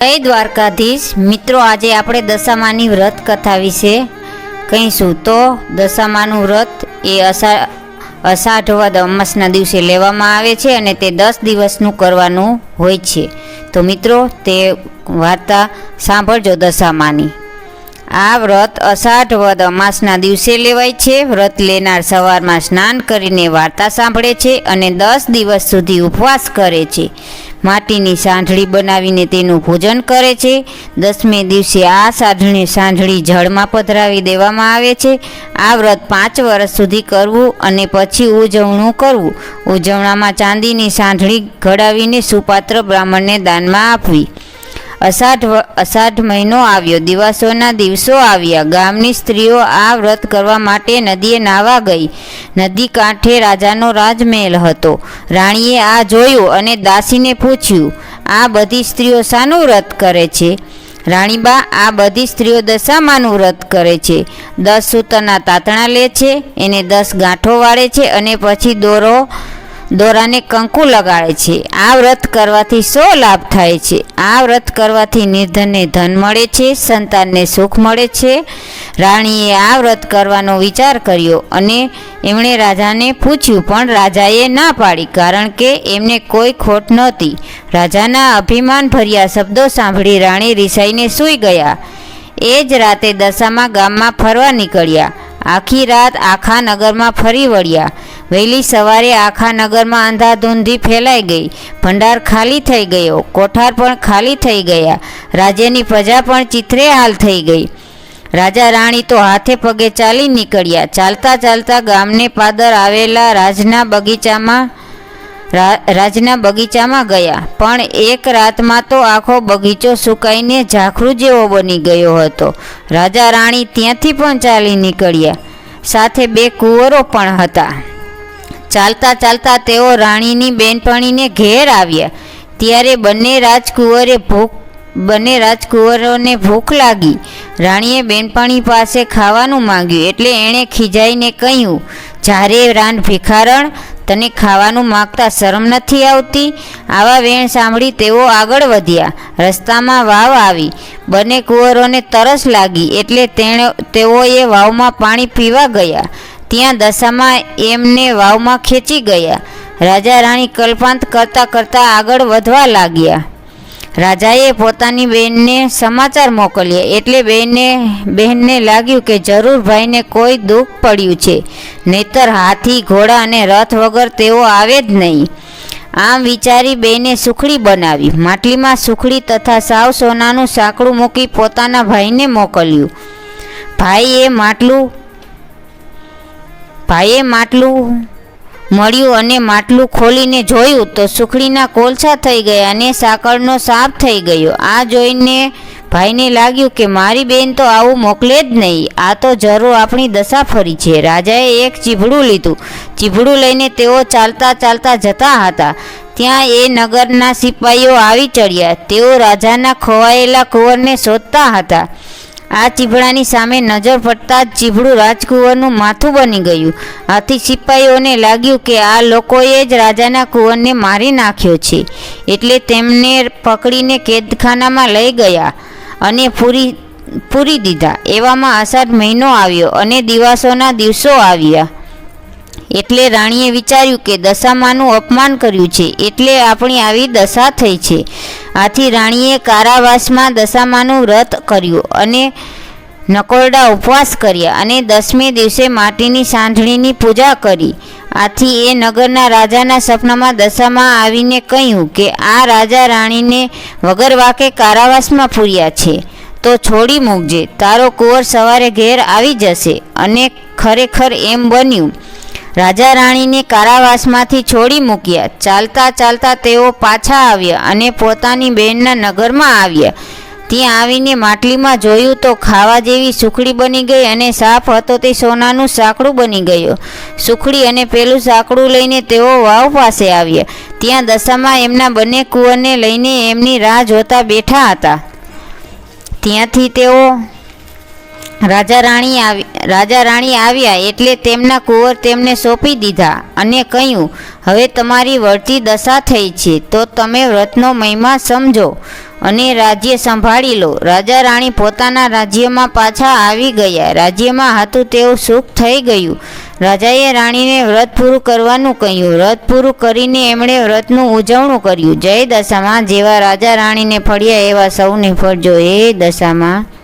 જય દ્વારકાધીશ મિત્રો, આજે આપણે દશામાની વ્રત કથા વિશે કહીશું। તો દશામાનું વ્રત એ અષાઢ વદ અમાસના દિવસે લેવામાં આવે છે અને તે 10 દિવસનું કરવાનું હોય છે। તો મિત્રો તે વાર્તા સાંભળજો દશામાની। આ વ્રત અષાઢ વદ અમાસના દિવસે લેવાય છે। વ્રત લેનાર સવારમાં સ્નાન કરીને વાર્તા સાંભળે છે અને 10 દિવસ સુધી ઉપવાસ કરે છે। માટીની સાંઢળી બનાવીને તેનું પૂજન કરે છે। 10મે દિવસે આ સાંઢળી જળમાં પધરાવી દેવામાં આવે છે। આ વ્રત 5 વર્ષ સુધી કરવું અને પછી ઉજવણું કરવું। ઉજવણામાં ચાંદીની સાંઢળી ઘડાવીને સુપાત્ર બ્રાહ્મણને દાનમાં આપવી। અષાઢ મહિનો આવ્યો, દિવાસોના દિવસો આવ્યા। ગામની સ્ત્રીઓ આ વ્રત કરવા માટે નદીએ નાહવા ગઈ। નદી કાંઠે રાજાનો રાજમહેલ હતો। રાણીએ આ જોયું અને દાસીને પૂછ્યું, આ બધી સ્ત્રીઓ શાનું વ્રત કરે છે? રાણીબા, આ બધી સ્ત્રીઓ દશામાનું વ્રત કરે છે। 10 સૂતરના તાતણા લે છે, એને 10 ગાંઠો વાળે છે અને પછી દોરાને કંકુ લગાડે છે। આ વ્રત કરવાથી શો લાભ થાય છે? આ વ્રત કરવાથી નિર્ધનને ધન મળે છે, સંતાનને સુખ મળે છે। રાણીએ આ વ્રત કરવાનો વિચાર કર્યો અને એમણે રાજાને પૂછ્યું, પણ રાજાએ ના પાડી, કારણ કે એમને કોઈ ખોટ નહોતી। રાજાના અભિમાન ભર્યા શબ્દો સાંભળી રાણી રિસાઈને સૂઈ ગયા। એ જ રાતે દશામા ગામમાં ફરવા નીકળ્યા। આખી રાત આખા નગરમાં ફરી વળ્યા। વહેલી સવારે આખા નગરમાં અંધાધૂંધી ફેલાઈ ગઈ। ભંડાર ખાલી થઈ ગયો, કોઠાર પણ ખાલી થઈ ગયા। રાજ્યની પ્રજા પણ ચિત્રે હાલ થઈ ગઈ। રાજા રાણી તો હાથે પગે ચાલી નીકળ્યા। ચાલતા ચાલતા ગામને પાદર આવેલા રાજના બગીચામાં ગયા, પણ એક રાતમાં તો આખો બગીચો સુકાઈને ઝાખરું જેવો બની ગયો હતો। રાજા રાણી ત્યાંથી પણ ચાલી નીકળ્યા, સાથે 2 કુંવરો પણ હતા। ચાલતા ચાલતા તેઓ રાણીની બેનપણીને ઘેર આવ્યા, ત્યારે બંને રાજકુંવરોને ભૂખ લાગી। રાણીએ બેનપણી પાસે ખાવાનું માંગ્યું, એટલે એણે ખીજાઈને કહ્યું, જ્યારે રાંડ ભિખારણ, તને ખાવાનું માગતા શરમ નથી આવતી? આવા વેણ સાંભળી તેઓ આગળ વધ્યા। રસ્તામાં વાવ આવી, બંને કુંવરોને તરસ લાગી, એટલે તેઓએ વાવમાં પાણી પીવા ગયા। ત્યાં દશામાં એમને વાવમાં ખેંચી ગયા। રાજા રાણી કલ્પાંત કરતા કરતા આગળ વધવા લાગ્યા। રાજાએ પોતાની બહેનને સમાચાર મોકલ્યા, એટલે બહેનને લાગ્યું કે જરૂર ભાઈને કોઈ દુઃખ પડ્યું છે, નહીતર હાથી, ઘોડા અને રથ વગર તેઓ આવે જ નહીં। આમ વિચારી બેને સુખડી બનાવી। માટલીમાં સુખડી તથા સાવ સોનાનું સાંકળું મૂકી પોતાના ભાઈને મોકલ્યું। ભાઈએ માટલું મળ્યું અને માટલું ખોલીને જોયું તો સુખડીના કોલસા થઈ ગયા અને સાંકળનો સાપ થઈ ગયો। આ જોઈને ભાઈને લાગ્યું કે મારી બેન તો આવું મોકલે જ નહીં, આ તો જરૂર આપણી દશા ફરી છે। રાજાએ એક ચીભડું લીધું। ચીભડું લઈને તેઓ ચાલતા ચાલતા જતા હતા, ત્યાં એ નગરના સિપાહીઓ આવી ચડ્યા। તેઓ રાજાના ખોવાયેલા કુંવરને શોધતા હતા। આ ચીભડાની સામે નજર પડતા જ ચીભડું રાજકુંવરનું માથું બની ગયું। આથી સિપાહીઓને લાગ્યું કે આ લોકોએ જ રાજાના કુંવરને મારી નાખ્યો છે, એટલે તેમને પકડીને કેદખાનામાં લઈ ગયા અને પૂરી દીધા। એવામાં અષાઢ મહિનો આવ્યો અને દિવાસોના દિવસો આવ્યા, એટલે રાણીએ વિચાર્યું કે દશામાનું અપમાન કર્યું છે, એટલે આપણી આવી દશા થઈ છે। આથી રાણીએ કારાવાસમાં દશામાનું વ્રત કર્યું અને નકોરડા ઉપવાસ કર્યા અને 10મે દિવસે માટીની સાંઢળીની પૂજા કરી। આથી એ નગરના રાજાના સપનામાં દશામાં આવીને કહ્યું કે આ રાજા રાણીને વગર વાકે કારાવાસમાં પૂર્યા છે, તો છોડી મૂકજે, તારો કુંવર સવારે ઘેર આવી જશે। અને ખરેખર એમ બન્યું। રાજા રાણીને કારાવાસમાંથી છોડી મૂક્યા। ચાલતા ચાલતા તેઓ પાછા આવ્યા અને પોતાની બહેનના નગરમાં આવ્યા। ત્યાં આવીને માટલીમાં જોયું તો ખાવા જેવી સુખડી બની ગઈ અને સાપ હતો તે સોનાનું સાંકળું બની ગયો। સુખડી અને પેલું સાંકળું લઈને તેઓ વાવ પાસે આવ્યા। ત્યાં દશામાં એમના બંને કુંવરને લઈને એમની રાહ જોતા બેઠા હતા। ત્યાંથી તેઓ રાજા રાણી આવ્યા એટલે તેમના કુંવર તેમને સોંપી દીધા અને કહ્યું, હવે તમારી વળતી દશા થઈ છે, તો તમે વ્રતનો મહિમા સમજો। અને રાજ્ય સંભાળી લો. રાજા રાણી પોતાના રાજ્યમાં પાછા આવી ગયા. રાજ્યમાં હતું તેવું સુખ થઈ ગયું. રાજાએ રાણીને વ્રત પૂરું કરવાનું કહ્યું. વ્રત પૂરું કરીને એમણે વ્રતનું ઉજવણું કર્યું. જય દશામાં. જેવા રાજા રાણીને ફળ્યા એવા સૌને ફળજો. હે દશામાં.